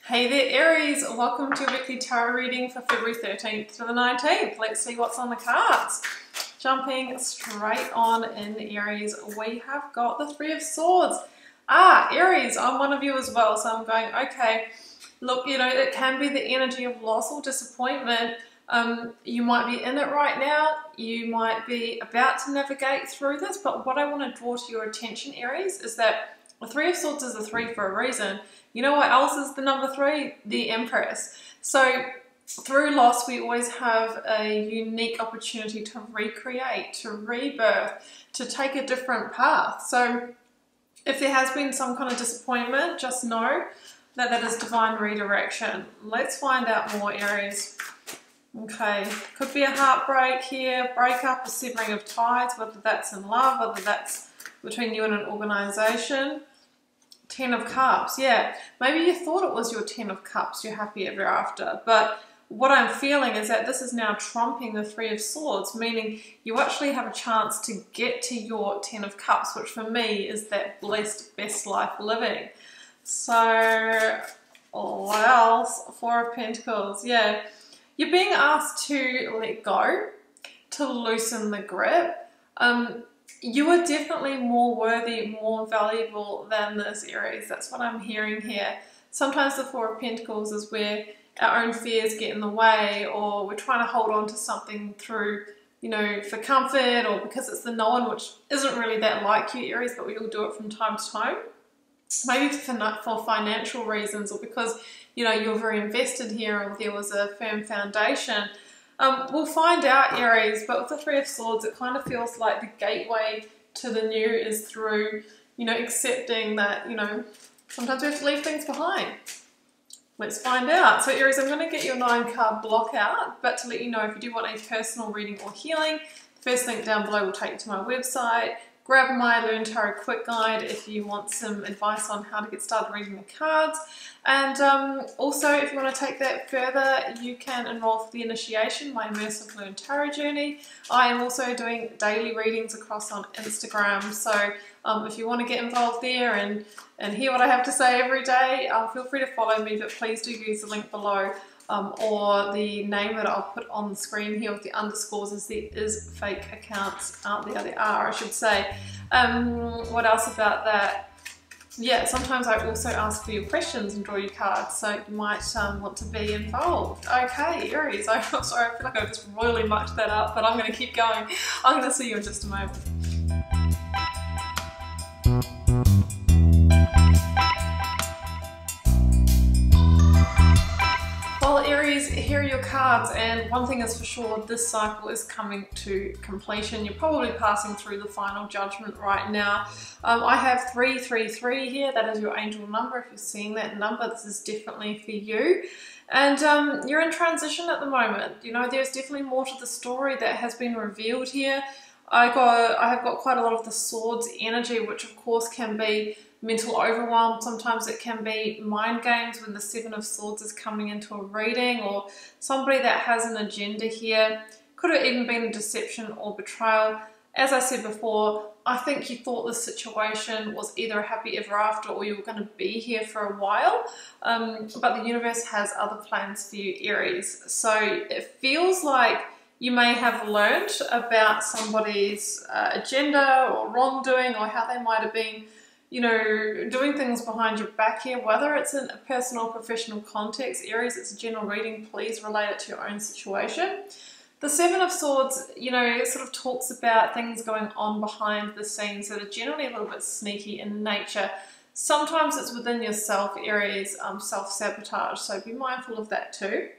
Hey there Aries, welcome to your weekly tarot reading for February 13th to the 19th. Let's see what's on the cards. Jumping straight on in Aries, we have got the Three of Swords. Aries, I'm one of you as well, so I'm going, okay, look, you know, it can be the energy of loss or disappointment. You might be in it right now, you might be about to navigate through this, but what I want to draw to your attention, Aries, is that the Three of Swords is a 3 for a reason. You know what else is the number 3? The Empress. So through loss, we always have a unique opportunity to recreate, to rebirth, to take a different path. So if there has been some kind of disappointment, just know that that is divine redirection. Let's find out more, Aries. Okay, could be a heartbreak here, breakup, a severing of ties, whether that's in love, whether that's between you and an organization. 10 of Cups, yeah. Maybe you thought it was your 10 of Cups, you're happy ever after, but what I'm feeling is that this is now trumping the Three of Swords, meaning you actually have a chance to get to your 10 of Cups, which for me is that blessed best life living. So, what else? Four of Pentacles, yeah. You're being asked to let go, to loosen the grip. You are definitely more worthy, more valuable than this, Aries. That's what I'm hearing here. Sometimes the Four of Pentacles is where our own fears get in the way, or we're trying to hold on to something through, you know, for comfort, or because it's the known, which isn't really that like you, Aries, but we all do it from time to time. Maybe for financial reasons, or because, you know, you're very invested here, or there was a firm foundation. We'll find out, Aries, but with the Three of Swords, it kind of feels like the gateway to the new is through, you know, accepting that, you know, sometimes we have to leave things behind. Let's find out. So, Aries, I'm going to get your 9-card block out, but to let you know, if you do want a personal reading or healing, the first link down below will take you to my website. Grab my Learn Tarot Quick Guide if you want some advice on how to get started reading the cards. And also, if you want to take that further, you can enroll for the initiation, my immersive Learn Tarot journey. I am also doing daily readings across on Instagram. So if you want to get involved there and hear what I have to say every day, feel free to follow me, but please do use the link below. Or the name that I'll put on the screen here with the underscores, as there is fake accounts out there. There are, I should say. What else about that? Yeah, sometimes I also ask for your questions and draw your cards, so you might want to be involved. Okay, Aries, I'm sorry, I feel like I've just royally mucked that up, but I'm going to keep going. I'm going to see you in just a moment. Well, Aries, here are your cards, and one thing is for sure, this cycle is coming to completion. You're probably passing through the final judgment right now. I have 333 here. That is your angel number. If you're seeing that number, this is definitely for you. And you're in transition at the moment. You know, there's definitely more to the story that has been revealed here. I have got quite a lot of the Swords energy, which of course can be mental overwhelm. Sometimes it can be mind games when the Seven of Swords is coming into a reading, or somebody that has an agenda here. Could have even been a deception or betrayal. As I said before, I think you thought this situation was either a happy ever after, or you were going to be here for a while, but the universe has other plans for you, Aries. So it feels like you may have learned about somebody's agenda or wrongdoing, or how they might have been, you know, doing things behind your back here, whether it's in a personal or professional context. Aries, it's a general reading. Please relate it to your own situation. The Seven of Swords, you know, it sort of talks about things going on behind the scenes that are generally a little bit sneaky in nature. Sometimes it's within yourself, Aries, self-sabotage, so be mindful of that too.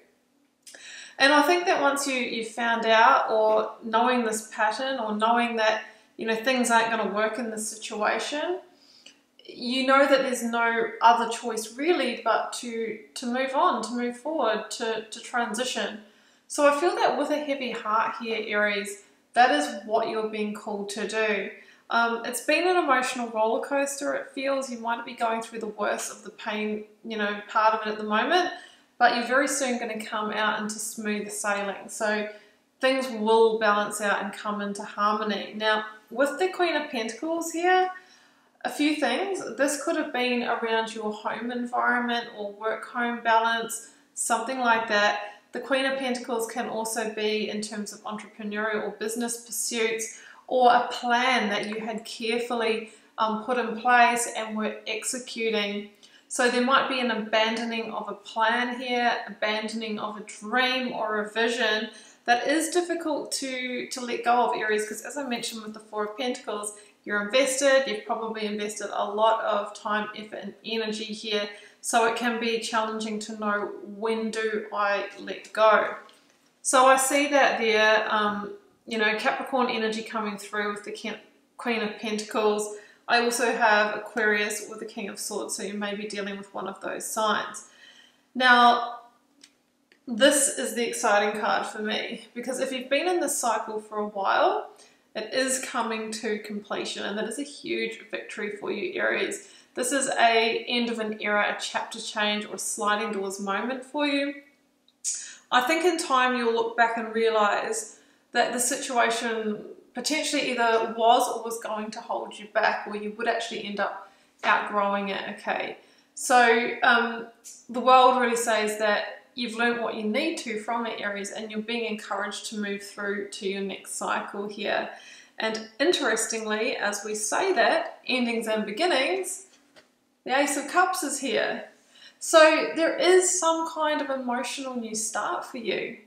And I think that once you found out, or knowing this pattern, or knowing that, you know, things aren't going to work in this situation, you know that there's no other choice really but to move on, to move forward, to transition. So I feel that with a heavy heart here, Aries, that is what you're being called to do. It's been an emotional roller coaster. It feels you might be going through the worst of the pain, you know, part of it at the moment, but you're very soon going to come out into smooth sailing. So things will balance out and come into harmony. Now, with the Queen of Pentacles here, a few things. This could have been around your home environment or work-home balance, something like that. The Queen of Pentacles can also be in terms of entrepreneurial or business pursuits, or a plan that you had carefully put in place and were executing. So there might be an abandoning of a plan here, abandoning of a dream or a vision that is difficult to let go of, Aries, because as I mentioned with the Four of Pentacles, you're invested, you've probably invested a lot of time, effort and energy here, so it can be challenging to know, when do I let go? So I see that there, you know, Capricorn energy coming through with the Queen of Pentacles. I also have Aquarius with the King of Swords, so you may be dealing with one of those signs. Now, this is the exciting card for me, because if you've been in this cycle for a while, it is coming to completion, and that is a huge victory for you, Aries. This is a end of an era, a chapter change, or a sliding doors moment for you. I think in time you'll look back and realize that the situation potentially either was or was going to hold you back, or you would actually end up outgrowing it, okay? So the world really says that you've learned what you need to from it, Aries, and you're being encouraged to move through to your next cycle here. And interestingly, as we say that, endings and beginnings, the Ace of Cups is here. So there is some kind of emotional new start for you,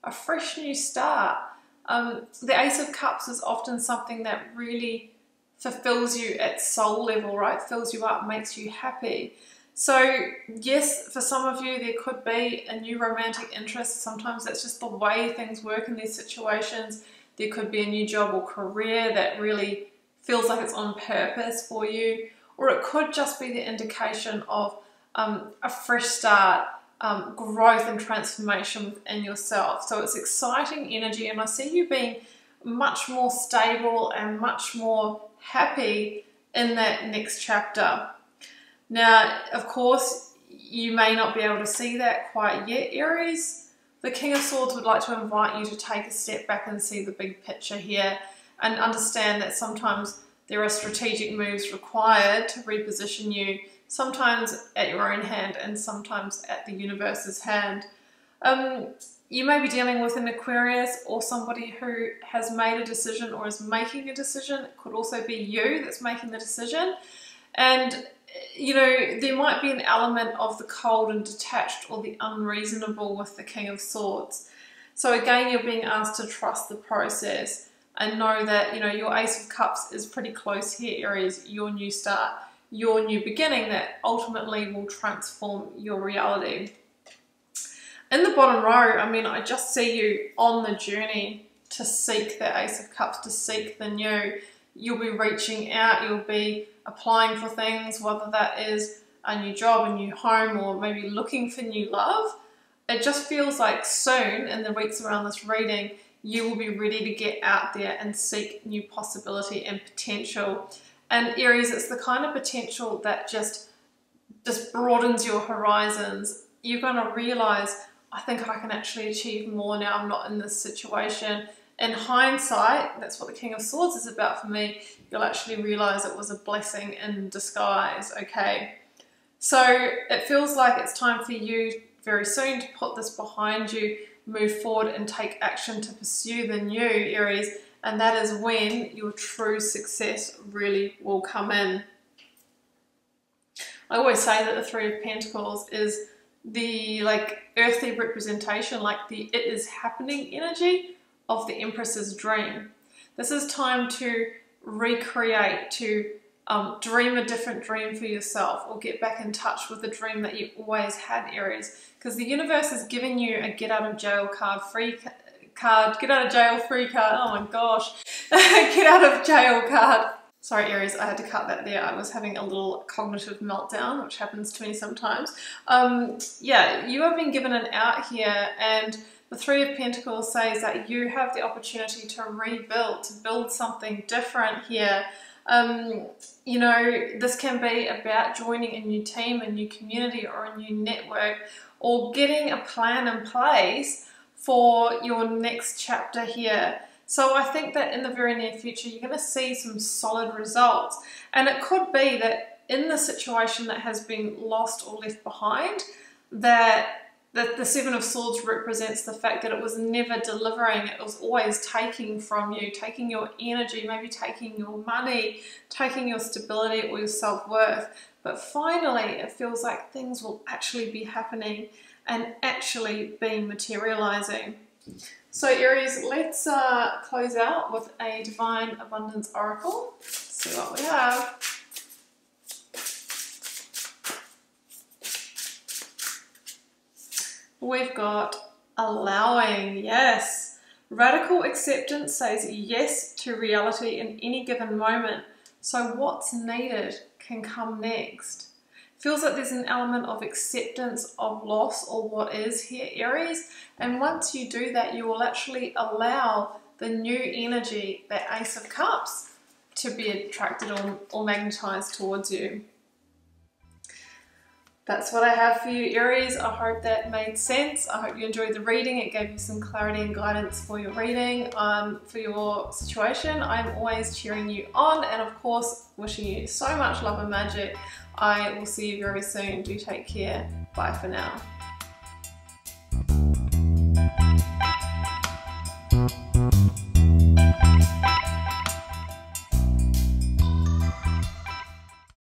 a fresh new start. The Ace of Cups is often something that really fulfills you at soul level, right? Fills you up, makes you happy. So yes, for some of you, there could be a new romantic interest. Sometimes that's just the way things work in these situations. There could be a new job or career that really feels like it's on purpose for you. Or it could just be the indication of a fresh start, growth and transformation within yourself. So it's exciting energy, and I see you being much more stable and much more happy in that next chapter. Now, of course, you may not be able to see that quite yet, Aries. The King of Swords would like to invite you to take a step back and see the big picture here, and understand that sometimes there are strategic moves required to reposition you, sometimes at your own hand and sometimes at the universe's hand. You may be dealing with an Aquarius or somebody who has made a decision or is making a decision. It could also be you that's making the decision. And you know, there might be an element of the cold and detached or the unreasonable with the King of Swords. So again, you're being asked to trust the process and know that, you know, your Ace of Cups is pretty close here, Aries, your new start, your new beginning that ultimately will transform your reality. In the bottom row, I mean, I just see you on the journey to seek the Ace of Cups, to seek the new. You'll be reaching out, you'll be applying for things, whether that is a new job, a new home, or maybe looking for new love. It just feels like soon, in the weeks around this reading, you will be ready to get out there and seek new possibility and potential. And Aries, it's the kind of potential that just broadens your horizons. You're going to realize, I think I can actually achieve more now I'm not in this situation. In hindsight, that's what the King of Swords is about for me. You'll actually realize it was a blessing in disguise, okay? So it feels like it's time for you very soon to put this behind you, move forward and take action to pursue the new, Aries, and that is when your true success really will come in. I always say that the Three of Pentacles is the earthly representation, like the it is happening energy of the Empress's dream. This is time to recreate, to dream a different dream for yourself, or get back in touch with the dream that you always had, Aries, because the universe is giving you a get out of jail card, get out of jail free card, oh my gosh, get out of jail card. Sorry, Aries, I had to cut that there. I was having a little cognitive meltdown, which happens to me sometimes. Yeah, you have been given an out here, and the Three of Pentacles says that you have the opportunity to rebuild, to build something different here. You know, this can be about joining a new team, a new community, or a new network, or getting a plan in place for your next chapter here. So I think that in the very near future, you're going to see some solid results. And it could be that in the situation that has been lost or left behind, that the Seven of Swords represents the fact that it was never delivering, it was always taking from you, taking your energy, maybe taking your money, taking your stability or your self-worth. But finally, it feels like things will actually be happening and actually be materializing. So Aries, let's close out with a Divine Abundance Oracle. Let's see what we have. We've got allowing, yes. Radical acceptance says yes to reality in any given moment. So what's needed can come next. Feels like there's an element of acceptance of loss or what is here, Aries. And once you do that, you will actually allow the new energy, that Ace of Cups, to be attracted or magnetized towards you. That's what I have for you, Aries. I hope that made sense. I hope you enjoyed the reading. It gave you some clarity and guidance for your reading, for your situation. I'm always cheering you on and of course wishing you so much love and magic. I will see you very soon. Do take care. Bye for now.